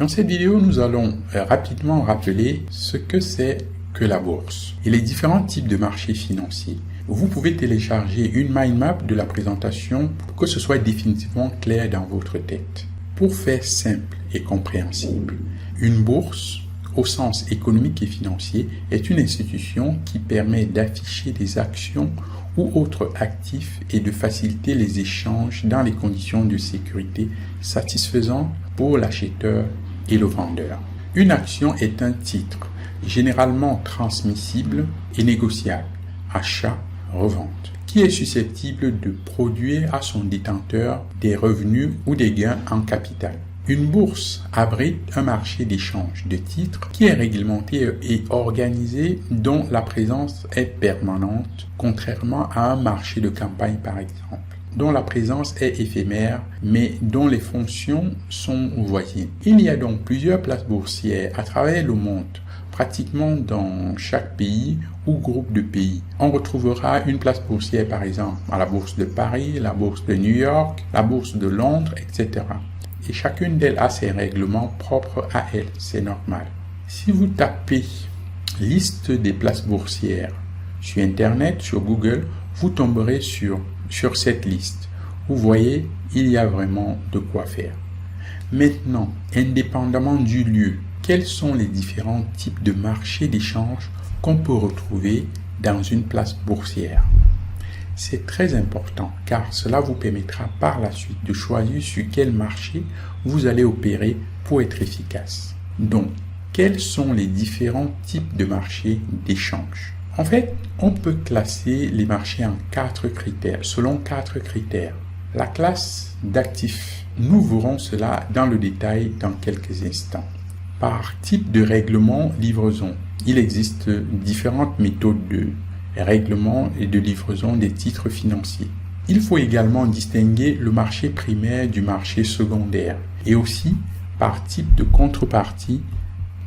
Dans cette vidéo, nous allons rapidement rappeler ce que c'est que la bourse et les différents types de marchés financiers. Vous pouvez télécharger une mind map de la présentation pour que ce soit définitivement clair dans votre tête. Pour faire simple et compréhensible, une bourse, au sens économique et financier, est une institution qui permet d'afficher des actions ou autres actifs et de faciliter les échanges dans les conditions de sécurité satisfaisantes pour l'acheteur et le vendeur. Une action est un titre, généralement transmissible et négociable, achat-revente, qui est susceptible de produire à son détenteur des revenus ou des gains en capital. Une bourse abrite un marché d'échange de titres qui est réglementé et organisé, dont la présence est permanente, contrairement à un marché de campagne par exemple, dont la présence est éphémère mais dont les fonctions sont voisines. Il y a donc plusieurs places boursières à travers le monde, pratiquement dans chaque pays ou groupe de pays. On retrouvera une place boursière par exemple à la bourse de Paris, la bourse de New York, la bourse de Londres, etc. Et chacune d'elles a ses règlements propres à elle, c'est normal. Si vous tapez liste des places boursières sur Internet, sur Google, vous tomberez sur cette liste. Vous voyez, il y a vraiment de quoi faire. Maintenant, indépendamment du lieu, quels sont les différents types de marchés d'échange qu'on peut retrouver dans une place boursière? C'est très important car cela vous permettra par la suite de choisir sur quel marché vous allez opérer pour être efficace. Donc, quels sont les différents types de marchés d'échange? En fait, on peut classer les marchés en 4 critères, selon 4 critères. La classe d'actifs, nous verrons cela dans le détail dans quelques instants. Par type de règlement livraison, il existe différentes méthodes de règlement et de livraison des titres financiers. Il faut également distinguer le marché primaire du marché secondaire et aussi par type de contrepartie,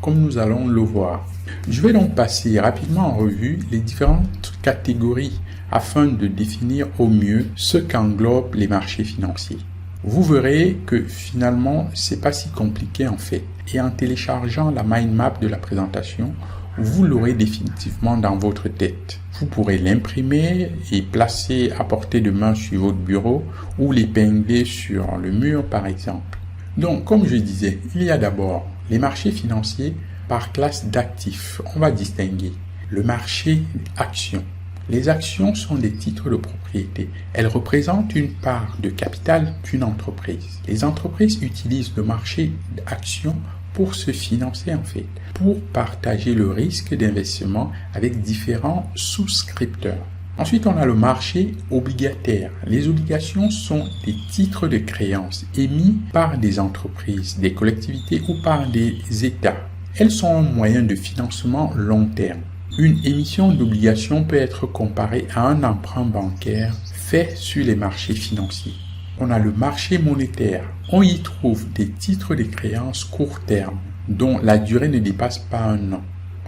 comme nous allons le voir. Je vais donc passer rapidement en revue les différentes catégories afin de définir au mieux ce qu'englobent les marchés financiers. Vous verrez que finalement, c'est pas si compliqué en fait. Et en téléchargeant la mind map de la présentation, vous l'aurez définitivement dans votre tête. Vous pourrez l'imprimer et placer à portée de main sur votre bureau ou l'épingler sur le mur par exemple. Donc, comme je disais, il y a d'abord les marchés financiers par classe d'actifs. On va distinguer le marché actions. Les actions sont des titres de propriété. Elles représentent une part de capital d'une entreprise. Les entreprises utilisent le marché d'actions pour se financer en fait, pour partager le risque d'investissement avec différents souscripteurs. Ensuite, on a le marché obligataire. Les obligations sont des titres de créance émis par des entreprises, des collectivités ou par des États. Elles sont un moyen de financement long terme. Une émission d'obligations peut être comparée à un emprunt bancaire fait sur les marchés financiers. On a le marché monétaire. On y trouve des titres de créance court terme dont la durée ne dépasse pas un an.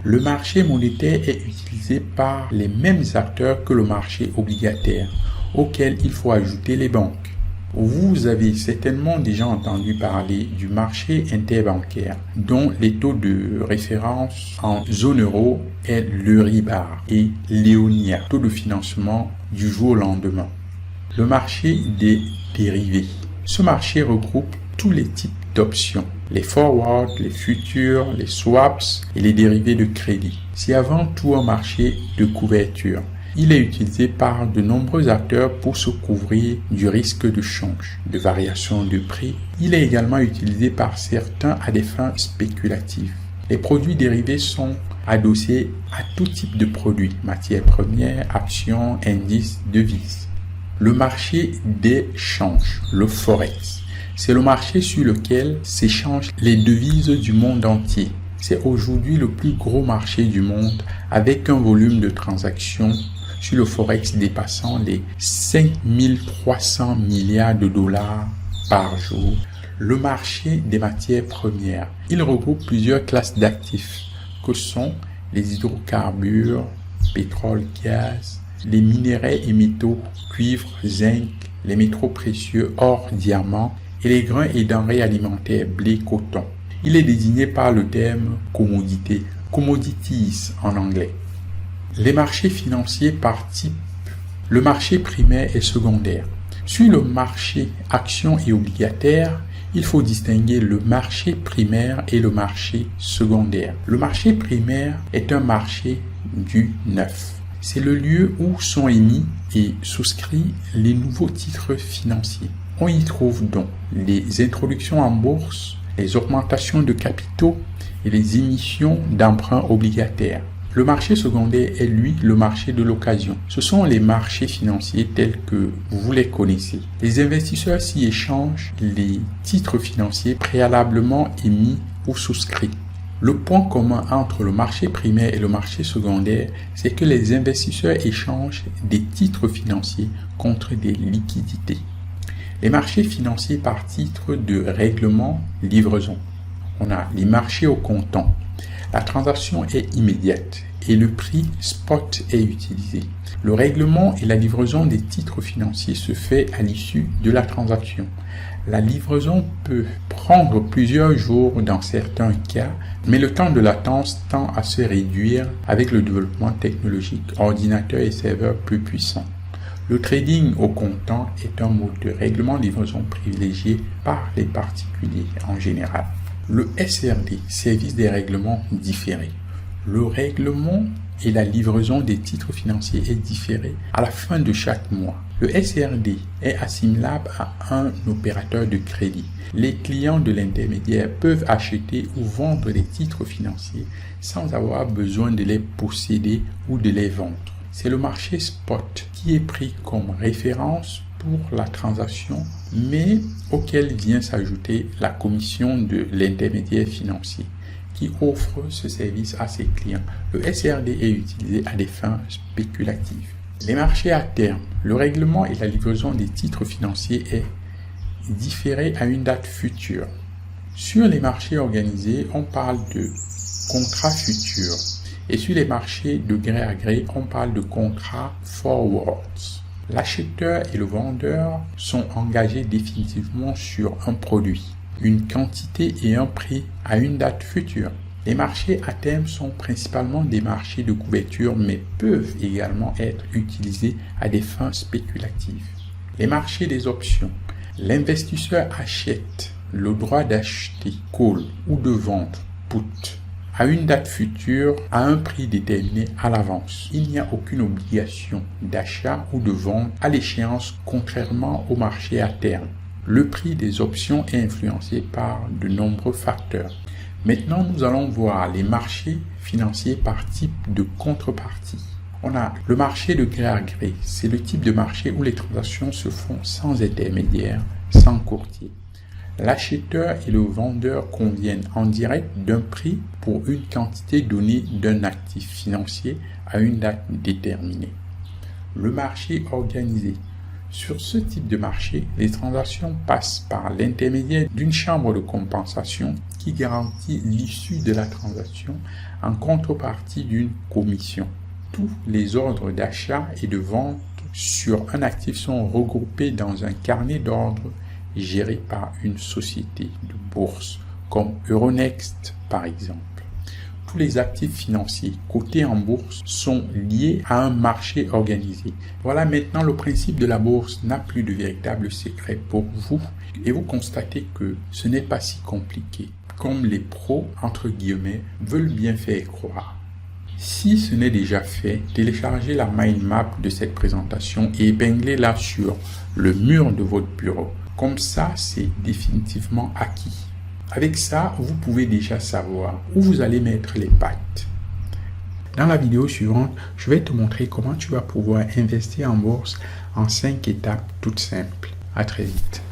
Le marché monétaire est utilisé par les mêmes acteurs que le marché obligataire, auquel il faut ajouter les banques. Vous avez certainement déjà entendu parler du marché interbancaire, dont les taux de référence en zone euro est l'Euribor et l'Eonia, taux de financement du jour au lendemain. Le marché des dérivés. Ce marché regroupe tous les types d'options, les forwards, les futures, les swaps et les dérivés de crédit. C'est avant tout un marché de couverture. Il est utilisé par de nombreux acteurs pour se couvrir du risque de change, de variation de prix. Il est également utilisé par certains à des fins spéculatives. Les produits dérivés sont adossés à tout type de produits, matières premières, actions, indices, devises. Le marché des changes, le Forex, c'est le marché sur lequel s'échangent les devises du monde entier. C'est aujourd'hui le plus gros marché du monde avec un volume de transactions sur le Forex dépassant les 5300 milliards de dollars par jour. Le marché des matières premières, il regroupe plusieurs classes d'actifs que sont les hydrocarbures, pétrole, gaz, les minéraux et métaux, cuivre, zinc, les métaux précieux, or, diamant et les grains et denrées alimentaires, blé, coton. Il est désigné par le terme commodité, commodities en anglais. Les marchés financiers par type. Le marché primaire et secondaire. Sur le marché actions et obligataires, il faut distinguer le marché primaire et le marché secondaire. Le marché primaire est un marché du neuf. C'est le lieu où sont émis et souscrits les nouveaux titres financiers. On y trouve donc les introductions en bourse, les augmentations de capitaux et les émissions d'emprunts obligataires. Le marché secondaire est, lui, le marché de l'occasion. Ce sont les marchés financiers tels que vous les connaissez. Les investisseurs s'y échangent les titres financiers préalablement émis ou souscrits. Le point commun entre le marché primaire et le marché secondaire, c'est que les investisseurs échangent des titres financiers contre des liquidités. Les marchés financiers par titre de règlement livraison. On a les marchés au comptant. La transaction est immédiate et le prix spot est utilisé. Le règlement et la livraison des titres financiers se fait à l'issue de la transaction. La livraison peut prendre plusieurs jours dans certains cas, mais le temps de latence tend à se réduire avec le développement technologique, ordinateurs et serveurs plus puissants. Le trading au comptant est un mode de règlement livraison privilégié par les particuliers en général. Le SRD, service des règlements différés. Le règlement et la livraison des titres financiers est différé à la fin de chaque mois. Le SRD est assimilable à un opérateur de crédit. Les clients de l'intermédiaire peuvent acheter ou vendre des titres financiers sans avoir besoin de les posséder ou de les vendre. C'est le marché spot qui est pris comme référence pour la transaction, mais auquel vient s'ajouter la commission de l'intermédiaire financier qui offre ce service à ses clients. Le SRD est utilisé à des fins spéculatives. Les marchés à terme. Le règlement et la livraison des titres financiers est différé à une date future. Sur les marchés organisés, on parle de contrats futurs. Et sur les marchés de gré à gré, on parle de contrats forwards. L'acheteur et le vendeur sont engagés définitivement sur un produit, une quantité et un prix à une date future. Les marchés à terme sont principalement des marchés de couverture, mais peuvent également être utilisés à des fins spéculatives. Les marchés des options. L'investisseur achète le droit d'acheter call ou de vendre put à une date future à un prix déterminé à l'avance. Il n'y a aucune obligation d'achat ou de vente à l'échéance, contrairement au marché à terme. Le prix des options est influencé par de nombreux facteurs. Maintenant, nous allons voir les marchés financiers par type de contrepartie. On a le marché de gré à gré. C'est le type de marché où les transactions se font sans intermédiaire, sans courtier. L'acheteur et le vendeur conviennent en direct d'un prix pour une quantité donnée d'un actif financier à une date déterminée. Le marché organisé. Sur ce type de marché, les transactions passent par l'intermédiaire d'une chambre de compensation qui garantit l'issue de la transaction en contrepartie d'une commission. Tous les ordres d'achat et de vente sur un actif sont regroupés dans un carnet d'ordre géré par une société de bourse comme Euronext par exemple. Tous les actifs financiers cotés en bourse sont liés à un marché organisé. Voilà, maintenant le principe de la bourse n'a plus de véritable secret pour vous et vous constatez que ce n'est pas si compliqué comme les pros entre guillemets veulent bien faire croire. Si ce n'est déjà fait, téléchargez la mind map de cette présentation et épinglez-la sur le mur de votre bureau. Comme ça, c'est définitivement acquis. Avec ça, vous pouvez déjà savoir où vous allez mettre les pattes. Dans la vidéo suivante, je vais te montrer comment tu vas pouvoir investir en bourse en 5 étapes toutes simples. À très vite.